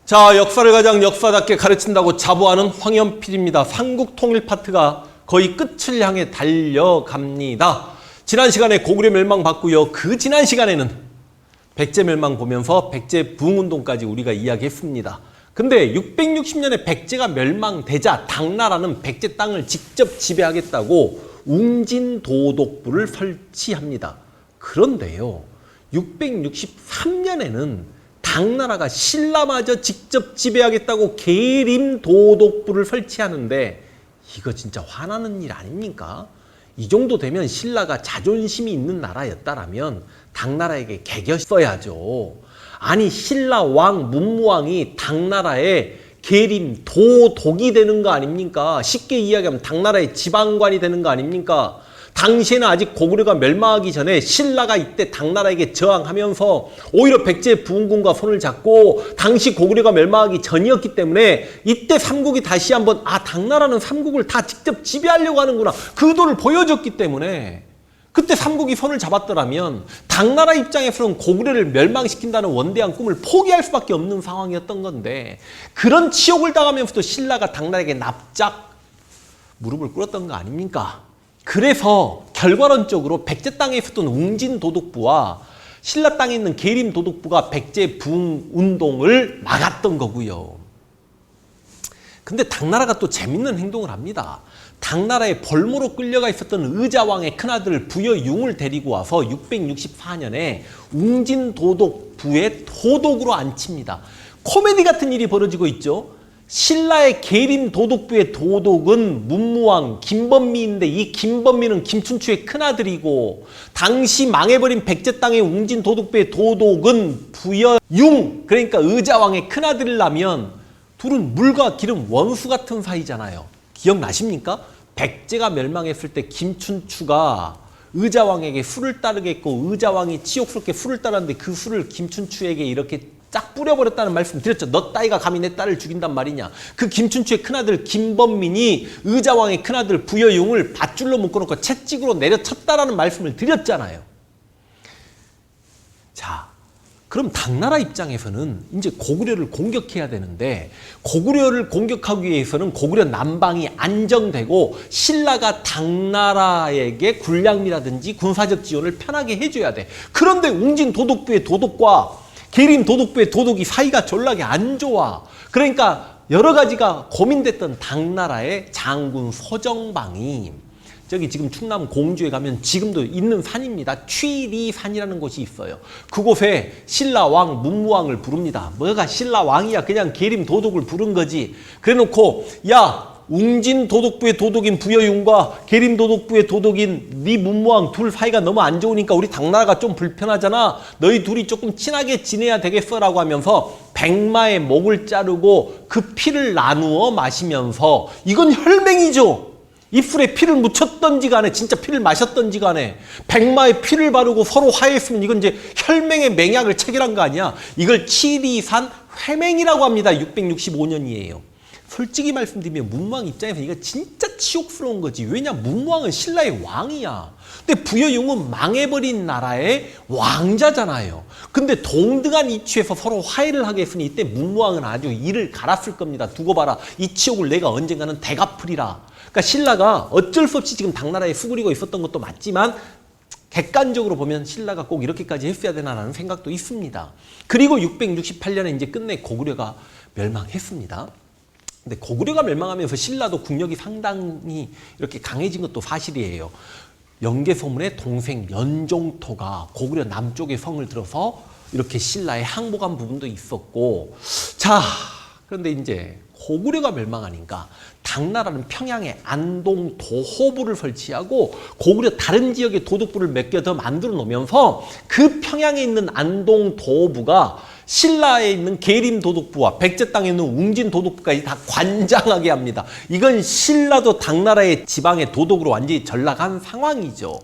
자, 역사를 가장 역사답게 가르친다고 자부하는 황현필입니다. 삼국통일 파트가 거의 끝을 향해 달려갑니다. 지난 시간에 고구려 멸망 봤고요. 그 지난 시간에는 백제 멸망 보면서 백제 부흥운동까지 우리가 이야기했습니다. 근데 660년에 백제가 멸망되자 당나라는 백제 땅을 직접 지배하겠다고 웅진도독부를 설치합니다. 그런데요, 663년에는 당나라가 신라마저 직접 지배하겠다고 계림도독부를 설치하는데 이거 진짜 화나는 일 아닙니까? 이 정도 되면 신라가 자존심이 있는 나라였다라면 당나라에게 개겼어야죠. 아니, 신라 왕 문무왕이 당나라의 계림도독이 되는 거 아닙니까? 쉽게 이야기하면 당나라의 지방관이 되는 거 아닙니까? 당시에는 아직 고구려가 멸망하기 전에 신라가 이때 당나라에게 저항하면서 오히려 백제 부흥군과 손을 잡고, 당시 고구려가 멸망하기 전이었기 때문에 이때 삼국이 다시 한번 당나라는 삼국을 다 직접 지배하려고 하는구나, 그 의도를 보여줬기 때문에 그때 삼국이 손을 잡았더라면 당나라 입장에서는 고구려를 멸망시킨다는 원대한 꿈을 포기할 수밖에 없는 상황이었던 건데, 그런 치욕을 당하면서도 신라가 당나라에게 납작 무릎을 꿇었던 거 아닙니까? 그래서 결과론적으로 백제 땅에 있었던 웅진도독부와 신라 땅에 있는 계림도독부가 백제 부흥운동을 막았던 거고요. 근데 당나라가 또 재밌는 행동을 합니다. 당나라의 벌모로 끌려가 있었던 의자왕의 큰아들 부여융을 데리고 와서 664년에 웅진도독부의 도독으로 앉힙니다. 코미디 같은 일이 벌어지고 있죠. 신라의 계림도독부의 도독은 문무왕 김범미인데, 이 김범미는 김춘추의 큰아들이고, 당시 망해버린 백제 땅의 웅진도독부의 도독은 부여융, 그러니까 의자왕의 큰아들이라면 둘은 물과 기름 원수 같은 사이잖아요. 기억나십니까? 백제가 멸망했을 때 김춘추가 의자왕에게 술을 따르겠고, 의자왕이 치욕스럽게 술을 따랐는데 그 술을 김춘추에게 이렇게 쫙 뿌려버렸다는 말씀 드렸죠. 너 따위가 감히 내 딸을 죽인단 말이냐. 그 김춘추의 큰아들 김범민이 의자왕의 큰아들 부여융을 밧줄로 묶어놓고 채찍으로 내려쳤다라는 말씀을 드렸잖아요. 자, 그럼 당나라 입장에서는 이제 고구려를 공격해야 되는데, 고구려를 공격하기 위해서는 고구려 남방이 안정되고 신라가 당나라에게 군량미라든지 군사적 지원을 편하게 해줘야 돼. 그런데 웅진도독부의 도독과 계림도독부의 도독이 사이가 졸라게 안 좋아. 그러니까 여러 가지가 고민됐던 당나라의 장군 서정방이, 저기 지금 충남 공주에 가면 지금도 있는 산입니다. 취리산이라는 곳이 있어요. 그곳에 신라왕 문무왕을 부릅니다. 뭐가 신라왕이야, 그냥 계림도독을 부른 거지. 그래놓고 야, 웅진도독부의 도독인 부여융과 계림도독부의 도독인 네 문무왕 둘 사이가 너무 안 좋으니까 우리 당나라가 좀 불편하잖아. 너희 둘이 조금 친하게 지내야 되겠어 라고 하면서 백마의 목을 자르고 그 피를 나누어 마시면서, 이건 혈맹이죠. 입술에 피를 묻혔던지 간에 진짜 피를 마셨던지 간에 백마의 피를 바르고 서로 화해했으면 이건 이제 혈맹의 맹약을 체결한 거 아니야. 이걸 치리산 회맹이라고 합니다. 665년이에요. 솔직히 말씀드리면 문무왕 입장에서 이거 진짜 치욕스러운 거지. 왜냐, 문무왕은 신라의 왕이야. 근데 부여융은 망해버린 나라의 왕자잖아요. 근데 동등한 이치에서 서로 화해를 하게 했으니 이때 문무왕은 아주 이를 갈았을 겁니다. 두고 봐라, 이 치욕을 내가 언젠가는 대갚으리라. 그러니까 신라가 어쩔 수 없이 지금 당나라에 수그리고 있었던 것도 맞지만, 객관적으로 보면 신라가 꼭 이렇게까지 했어야 되나라는 생각도 있습니다. 그리고 668년에 이제 끝내 고구려가 멸망했습니다. 근데 고구려가 멸망하면서 신라도 국력이 상당히 이렇게 강해진 것도 사실이에요. 연개소문의 동생 연종토가 고구려 남쪽의 성을 들어서 이렇게 신라에 항복한 부분도 있었고, 자, 그런데 이제 고구려가 멸망하니까 당나라는 평양에 안동도호부를 설치하고 고구려 다른 지역의 도독부를 몇 개 더 만들어 놓으면서 그 평양에 있는 안동도호부가 신라에 있는 계림도독부와 백제 땅에 있는 웅진도독부까지 다 관장하게 합니다. 이건 신라도 당나라의 지방의 도독으로 완전히 전락한 상황이죠.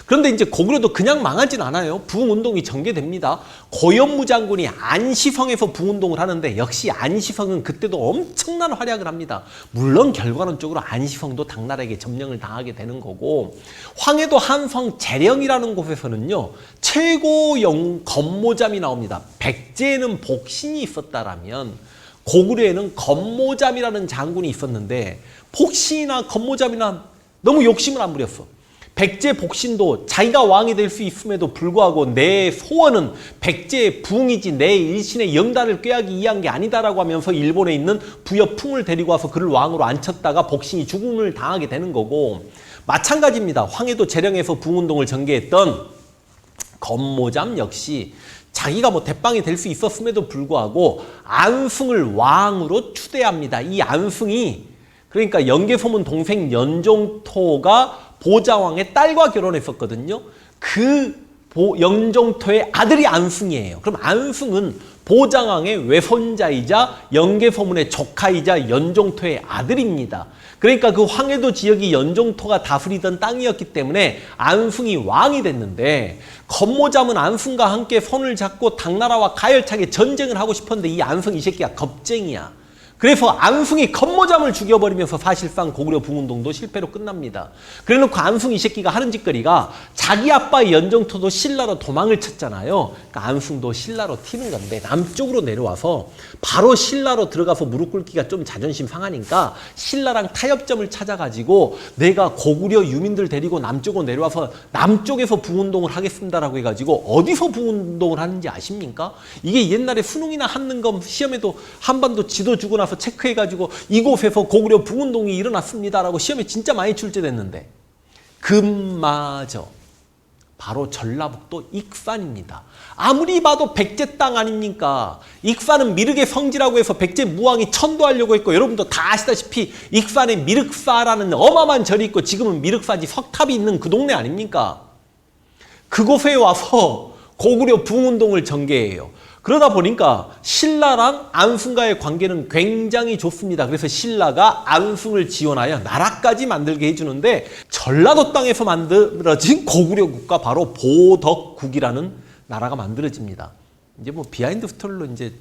그런데 이제 고구려도 그냥 망하진 않아요. 부흥운동이 전개됩니다. 고현무 장군이 안시성에서 부흥운동을 하는데, 역시 안시성은 그때도 엄청난 활약을 합니다. 물론 결과론적으로 안시성도 당나라에게 점령을 당하게 되는 거고, 황해도 한성 재령이라는 곳에서는요, 최고 건모잠이 나옵니다. 백제에는 복신이 있었다라면 고구려에는 건모잠이라는 장군이 있었는데 복신이나 건모잠이나 너무 욕심을 안 부렸어. 백제 복신도 자기가 왕이 될 수 있음에도 불구하고 내 소원은 백제의 부흥이지 내 일신의 영달을 꾀하기 위한 게 아니다라고 하면서 일본에 있는 부여풍을 데리고 와서 그를 왕으로 앉혔다가 복신이 죽음을 당하게 되는 거고, 마찬가지입니다. 황해도 재령에서 부흥운동을 전개했던 건모잠 역시 자기가 뭐 대빵이 될 수 있었음에도 불구하고 안승을 왕으로 추대합니다. 이 안승이 그러니까 연개소문 동생 연종토가 보자왕의 딸과 결혼했었거든요. 그 연종토의 아들이 안승이에요. 그럼 안승은 보자왕의 외손자이자 연개소문의 조카이자 연종토의 아들입니다. 그러니까 그 황해도 지역이 연종토가 다스리던 땅이었기 때문에 안승이 왕이 됐는데, 건모잠은 안승과 함께 손을 잡고 당나라와 가열차게 전쟁을 하고 싶었는데 이 안승 이 새끼가 겁쟁이야. 그래서 안승이 건모잠을 죽여버리면서 사실상 고구려 부흥운동도 실패로 끝납니다. 그래놓고 안승 이 새끼가 하는 짓거리가 자기 아빠 연종토도 신라로 도망을 쳤잖아요. 그러니까 안승도 신라로 튀는 건데 남쪽으로 내려와서 바로 신라로 들어가서 무릎 꿇기가 좀 자존심 상하니까 신라랑 타협점을 찾아가지고 내가 고구려 유민들 데리고 남쪽으로 내려와서 남쪽에서 부흥운동을 하겠습니다라고 해가지고 어디서 부흥운동을 하는지 아십니까? 이게 옛날에 수능이나 한능검 시험에도 한반도 지도 주고 나서 체크해가지고 이곳에서 고구려 부흥운동이 일어났습니다라고 시험에 진짜 많이 출제됐는데, 그마저 바로 전라북도 익산입니다. 아무리 봐도 백제 땅 아닙니까? 익산은 미륵의 성지라고 해서 백제 무왕이 천도하려고 했고, 여러분도 다 아시다시피 익산에 미륵사라는 어마어마한 절이 있고 지금은 미륵사지 석탑이 있는 그 동네 아닙니까? 그곳에 와서 고구려 부흥운동을 전개해요. 그러다 보니까 신라랑 안승과의 관계는 굉장히 좋습니다. 그래서 신라가 안승을 지원하여 나라까지 만들게 해주는데, 전라도 땅에서 만들어진 고구려 국가 바로 보덕국이라는 나라가 만들어집니다. 이제 뭐 비하인드 스토리로 이제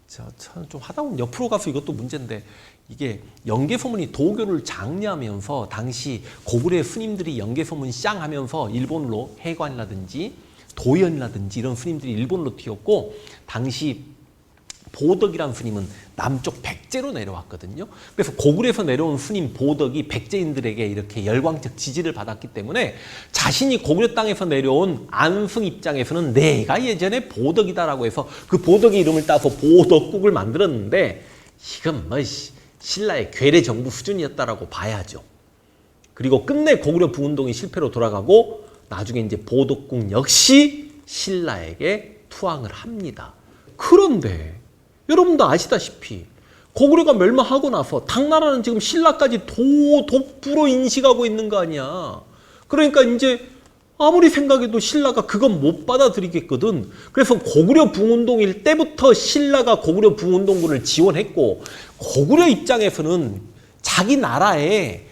좀 하다 보면 옆으로 가서 이것도 문제인데, 이게 연개소문이 도교를 장려하면서 당시 고구려의 스님들이 연개소문 쌍 하면서 일본으로 해관이라든지 도연이라든지 이런 스님들이 일본으로 튀었고, 당시 보덕이라는 스님은 남쪽 백제로 내려왔거든요. 그래서 고구려에서 내려온 스님 보덕이 백제인들에게 이렇게 열광적 지지를 받았기 때문에 자신이 고구려 땅에서 내려온 안승 입장에서는 내가 예전에 보덕이다라고 해서 그 보덕의 이름을 따서 보덕국을 만들었는데, 이건 뭐 신라의 괴뢰 정부 수준이었다라고 봐야죠. 그리고 끝내 고구려 부운동이 실패로 돌아가고 나중에 이제 보덕국 역시 신라에게 투항을 합니다. 그런데 여러분도 아시다시피 고구려가 멸망하고 나서 당나라는 지금 신라까지 도독부로 인식하고 있는 거 아니야. 그러니까 이제 아무리 생각해도 신라가 그건 못 받아들이겠거든. 그래서 고구려 부운동일 때부터 신라가 고구려 부운동군을 지원했고, 고구려 입장에서는 자기 나라에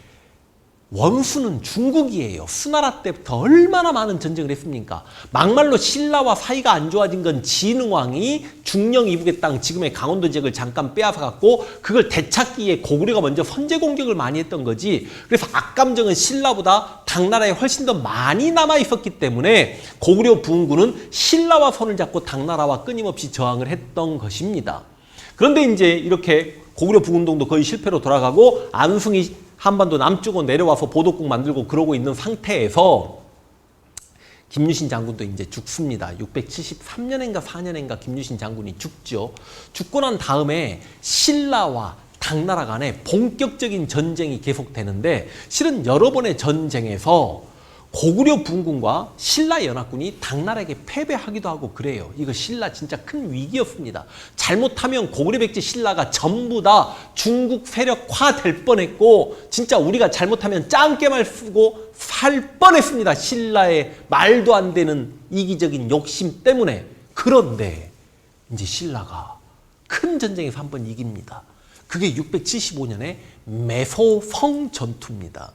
원수는 중국이에요. 수나라 때부터 얼마나 많은 전쟁을 했습니까? 막말로 신라와 사이가 안 좋아진 건 진흥왕이 중령 이북의 땅, 지금의 강원도 지역을 잠깐 빼앗아갖고 그걸 되찾기 위해 고구려가 먼저 선제 공격을 많이 했던 거지. 그래서 악감정은 신라보다 당나라에 훨씬 더 많이 남아있었기 때문에 고구려 부흥군은 신라와 손을 잡고 당나라와 끊임없이 저항을 했던 것입니다. 그런데 이제 이렇게 고구려 부흥운동도 거의 실패로 돌아가고 안승이 한반도 남쪽으로 내려와서 보덕국 만들고 그러고 있는 상태에서 김유신 장군도 이제 죽습니다. 673년인가 4년인가 김유신 장군이 죽죠. 죽고 난 다음에 신라와 당나라 간에 본격적인 전쟁이 계속되는데, 실은 여러 번의 전쟁에서 고구려 부흥군과 신라 연합군이 당나라에게 패배하기도 하고 그래요. 이거 신라 진짜 큰 위기였습니다. 잘못하면 고구려 백제 신라가 전부 다 중국 세력화 될 뻔했고, 진짜 우리가 잘못하면 짱깨말 쓰고 살 뻔했습니다. 신라의 말도 안 되는 이기적인 욕심 때문에. 그런데 이제 신라가 큰 전쟁에서 한 번 이깁니다. 그게 675년에 매소성 전투입니다.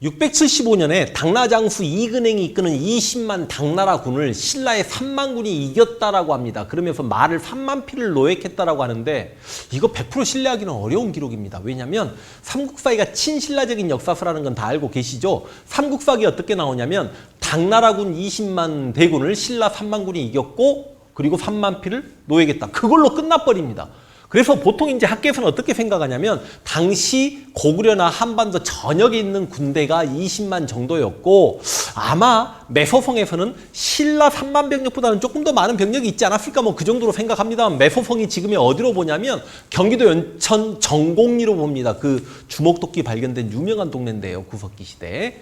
675년에 당나장수 이근행이 이끄는 20만 당나라 군을 신라의 3만 군이 이겼다라고 합니다. 그러면서 말을 3만 피를 노획했다라고 하는데, 이거 100% 신뢰하기는 어려운 기록입니다. 왜냐하면 삼국사기가 친신라적인 역사서라는 건 다 알고 계시죠? 삼국사기 어떻게 나오냐면 당나라 군 20만 대군을 신라 3만 군이 이겼고, 그리고 3만 피를 노획했다. 그걸로 끝나버립니다. 그래서 보통 이제 학계에서는 어떻게 생각하냐면 당시 고구려나 한반도 전역에 있는 군대가 20만 정도였고 아마 매서성에서는 신라 3만 병력보다는 조금 더 많은 병력이 있지 않았을까 뭐 그 정도로 생각합니다만 매서성이 지금이 어디로 보냐면 경기도 연천 정곡리로 봅니다. 그 주먹도끼 발견된 유명한 동네인데요. 구석기 시대에.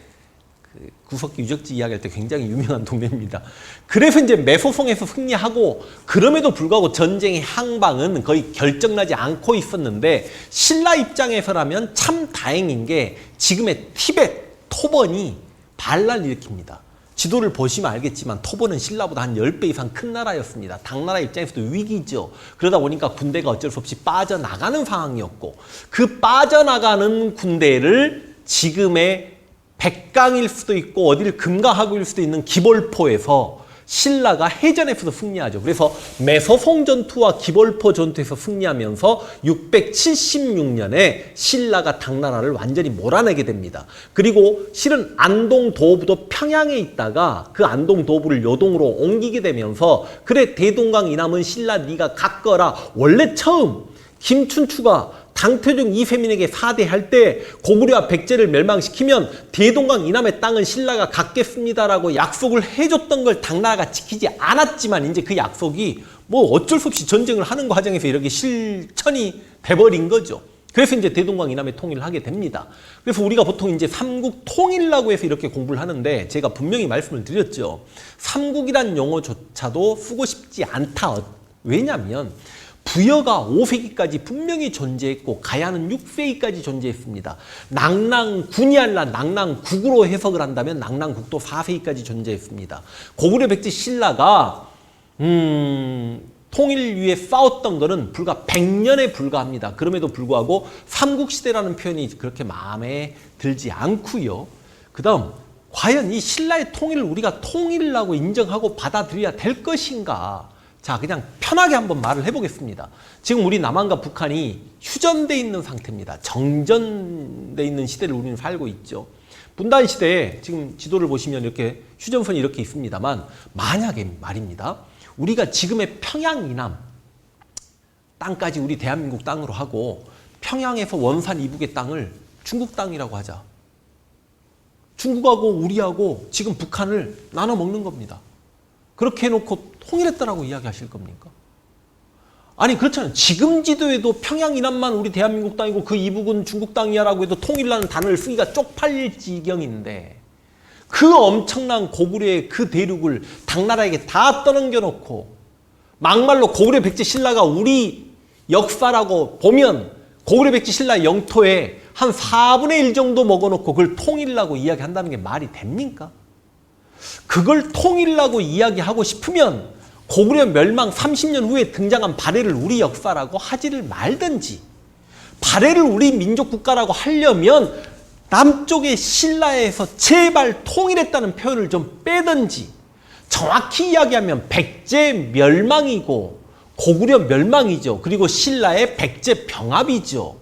구석기 유적지 이야기할 때 굉장히 유명한 동네입니다. 그래서 이제 매소성에서 승리하고 그럼에도 불구하고 전쟁의 항방은 거의 결정나지 않고 있었는데 신라 입장에서라면 참 다행인 게 지금의 티벳, 토번이 반란을 일으킵니다. 지도를 보시면 알겠지만 토번은 신라보다 한 10배 이상 큰 나라였습니다. 당나라 입장에서도 위기죠. 그러다 보니까 군대가 어쩔 수 없이 빠져나가는 상황이었고 그 빠져나가는 군대를 지금의 백강일 수도 있고 어디를 금가하고일 수도 있는 기벌포에서 신라가 해전에서도 승리하죠. 그래서 매서성 전투와 기벌포 전투에서 승리하면서 676년에 신라가 당나라를 완전히 몰아내게 됩니다. 그리고 실은 안동도부도 평양에 있다가 그 안동도부를 요동으로 옮기게 되면서 그래 대동강 이남은 신라 네가 갖거라. 원래 처음 김춘추가 당태종 이세민에게 사대할 때 고구려와 백제를 멸망시키면 대동강 이남의 땅은 신라가 갖겠습니다라고 약속을 해줬던 걸 당나라가 지키지 않았지만 이제 그 약속이 뭐 어쩔 수 없이 전쟁을 하는 과정에서 이렇게 실천이 돼버린 거죠. 그래서 이제 대동강 이남의 통일을 하게 됩니다. 그래서 우리가 보통 이제 삼국 통일이라고 해서 이렇게 공부를 하는데 제가 분명히 말씀을 드렸죠. 삼국이란 용어조차도 쓰고 싶지 않다. 왜냐하면 부여가 5세기까지 분명히 존재했고 가야는 6세기까지 존재했습니다. 낭랑군이 아니라 낭랑국으로 해석을 한다면 낭랑국도 4세기까지 존재했습니다. 고구려 백제 신라가 통일 위해 싸웠던 것은 불과 100년에 불과합니다. 그럼에도 불구하고 삼국시대라는 표현이 그렇게 마음에 들지 않고요. 그 다음 과연 이 신라의 통일을 우리가 통일이라고 인정하고 받아들여야 될 것인가? 자, 그냥 편하게 한번 말을 해보겠습니다. 지금 우리 남한과 북한이 휴전돼 있는 상태입니다. 정전돼 있는 시대를 우리는 살고 있죠. 분단 시대에 지금 지도를 보시면 이렇게 휴전선이 이렇게 있습니다만 만약에 말입니다. 우리가 지금의 평양 이남 땅까지 우리 대한민국 땅으로 하고 평양에서 원산 이북의 땅을 중국 땅이라고 하자. 중국하고 우리하고 지금 북한을 나눠 먹는 겁니다. 그렇게 해놓고 통일했다라고 이야기하실 겁니까? 아니 그렇잖아요. 지금 지도에도 평양 이남만 우리 대한민국 땅이고 그 이북은 중국 땅이야라고 해도 통일이라는 단어를 쓰기가 쪽팔릴 지경인데 그 엄청난 고구려의 그 대륙을 당나라에게 다 떠넘겨놓고 막말로 고구려 백제 신라가 우리 역사라고 보면 고구려 백제 신라 영토에 한 4분의 1 정도 먹어놓고 그걸 통일이라고 이야기한다는 게 말이 됩니까? 그걸 통일이라고 이야기하고 싶으면 고구려 멸망 30년 후에 등장한 발해를 우리 역사라고 하지를 말든지 발해를 우리 민족국가라고 하려면 남쪽의 신라에서 제발 통일했다는 표현을 좀 빼든지 정확히 이야기하면 백제 멸망이고 고구려 멸망이죠. 그리고 신라의 백제 병합이죠.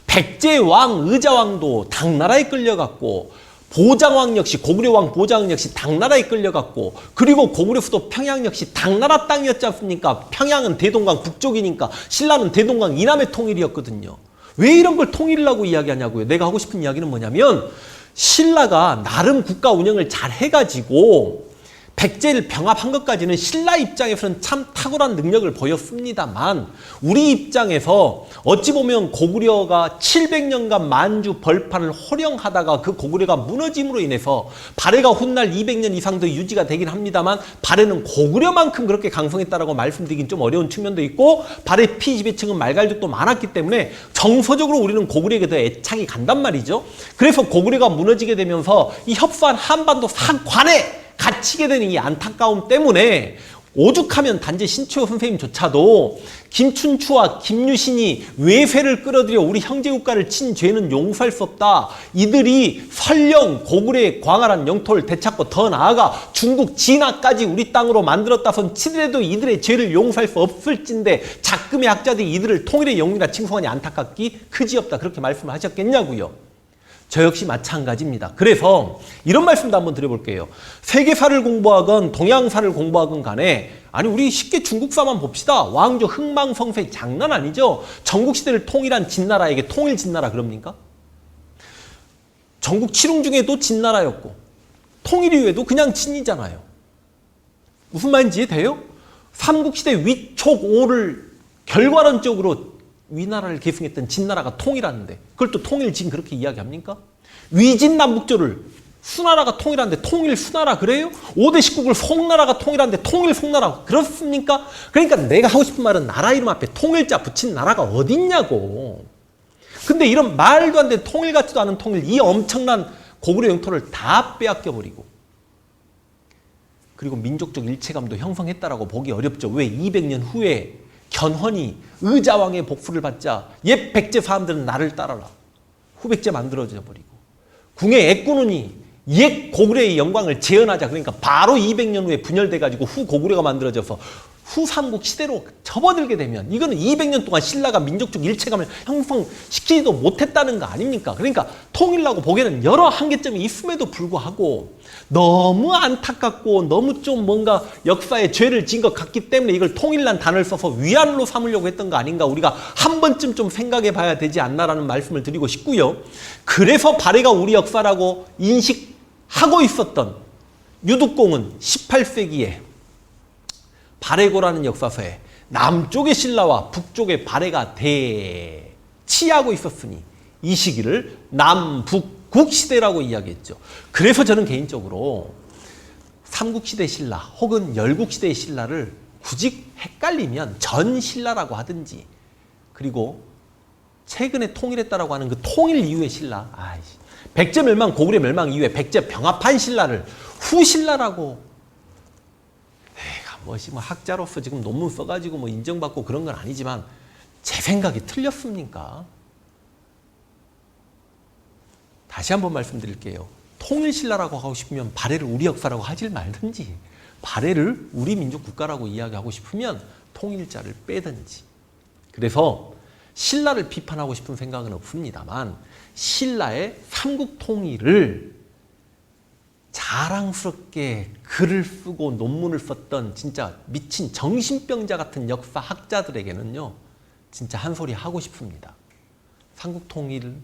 백제 왕 의자왕도 당나라에 끌려갔고 보장왕 역시 고구려 왕 보장왕 역시 당나라에 끌려갔고 그리고 고구려 수도 평양 역시 당나라 땅이었지 않습니까? 평양은 대동강 북쪽이니까 신라는 대동강 이남의 통일이었거든요. 왜 이런 걸 통일이라고 이야기하냐고요. 내가 하고 싶은 이야기는 뭐냐면 신라가 나름 국가 운영을 잘 해가지고 백제를 병합한 것까지는 신라 입장에서는 참 탁월한 능력을 보였습니다만 우리 입장에서 어찌 보면 고구려가 700년간 만주 벌판을 호령하다가 그 고구려가 무너짐으로 인해서 발해가 훗날 200년 이상 더 유지가 되긴 합니다만 발해는 고구려만큼 그렇게 강성했다라고 말씀드리긴 좀 어려운 측면도 있고 발해 피지배층은 말갈족도 많았기 때문에 정서적으로 우리는 고구려에게 더 애착이 간단 말이죠. 그래서 고구려가 무너지게 되면서 이 협소한 한반도 상관에 갇히게 되는 이 안타까움 때문에 오죽하면 단지 신채호 선생님조차도 김춘추와 김유신이 외세를 끌어들여 우리 형제국가를 친 죄는 용서할 수 없다. 이들이 설령 고구려의 광활한 영토를 되찾고 더 나아가 중국 진화까지 우리 땅으로 만들었다 손 치더라도 이들의 죄를 용서할 수 없을진데 작금의 학자들이 이들을 통일의 영웅이라 칭송하니 안타깝기 그지없다. 그렇게 말씀을 하셨겠냐고요. 저 역시 마찬가지입니다. 그래서 이런 말씀도 한번 드려볼게요. 세계사를 공부하건 동양사를 공부하건 간에 아니 우리 쉽게 중국사만 봅시다. 왕조 흥망성쇠 장난 아니죠. 전국시대를 통일한 진나라에게 통일 진나라 그럽니까? 전국 칠흥 중에도 진나라였고 통일 이후에도 그냥 진이잖아요. 무슨 말인지 이해돼요? 삼국시대 위촉 오를 결과론적으로 위나라를 계승했던 진나라가 통일하는데 그걸 또 통일진 그렇게 이야기합니까? 위진 남북조를 수나라가 통일하는데 통일 수나라 그래요? 5대 19국을 송나라가 통일하는데 통일 송나라 그렇습니까? 그러니까 내가 하고 싶은 말은 나라 이름 앞에 통일자 붙인 나라가 어딨냐고. 근데 이런 말도 안 되는 통일 같지도 않은 통일, 이 엄청난 고구려 영토를 다 빼앗겨버리고 그리고 민족적 일체감도 형성했다라고 보기 어렵죠. 왜 200년 후에 견훤이 의자왕의 복수를 받자 옛 백제 사람들은 나를 따라라. 후백제 만들어져 버리고 궁의 애꾸눈이 옛 고구려의 영광을 재현하자. 그러니까 바로 200년 후에 분열돼가지고 후 고구려가 만들어져서 후 삼국 시대로 접어들게 되면 이거는 200년 동안 신라가 민족적 일체감을 형성시키지도 못했다는 거 아닙니까? 그러니까 통일라고 보기에는 여러 한계점이 있음에도 불구하고 너무 안타깝고 너무 좀 뭔가 역사에 죄를 지은 것 같기 때문에 이걸 통일란 단어를 써서 위안으로 삼으려고 했던 거 아닌가 우리가 한 번쯤 좀 생각해 봐야 되지 않나라는 말씀을 드리고 싶고요. 그래서 발해가 우리 역사라고 인식하고 있었던 유득공은 18세기에 발해고라는 역사서에 남쪽의 신라와 북쪽의 발해가 대치하고 있었으니 이 시기를 남북국시대라고 이야기했죠. 그래서 저는 개인적으로 삼국시대 신라 혹은 열국시대의 신라를 굳이 헷갈리면 전신라라고 하든지 그리고 최근에 통일했다라고 하는 그 통일 이후의 신라 백제 멸망 고구려 멸망 이후에 백제 병합한 신라를 후신라라고 뭐 학자로서 지금 논문 써가지고 뭐 인정받고 그런 건 아니지만 제 생각이 틀렸습니까? 다시 한번 말씀드릴게요. 통일신라라고 하고 싶으면 발해를 우리 역사라고 하질 말든지 발해를 우리 민족 국가라고 이야기하고 싶으면 통일자를 빼든지. 그래서 신라를 비판하고 싶은 생각은 없습니다만 신라의 삼국통일을 자랑스럽게 글을 쓰고 논문을 썼던 진짜 미친 정신병자 같은 역사학자들에게는요 진짜 한 소리 하고 싶습니다. 삼국통일은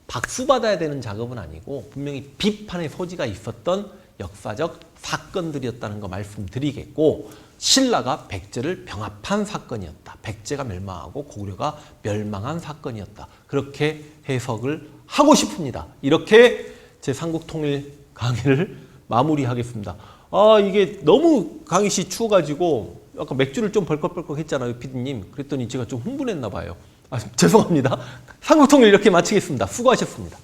박수받아야 되는 작업은 아니고 분명히 비판의 소지가 있었던 역사적 사건들이었다는 거 말씀드리겠고 신라가 백제를 병합한 사건이었다. 백제가 멸망하고 고구려가 멸망한 사건이었다. 그렇게 해석을 하고 싶습니다. 이렇게 제 삼국통일 강의를 마무리하겠습니다. 이게 너무 강의 시 추워가지고 아까 맥주를 좀 벌컥벌컥 했잖아요, 피디님. 그랬더니 제가 좀 흥분했나 봐요. 죄송합니다. 삼국통일 이렇게 마치겠습니다. 수고하셨습니다.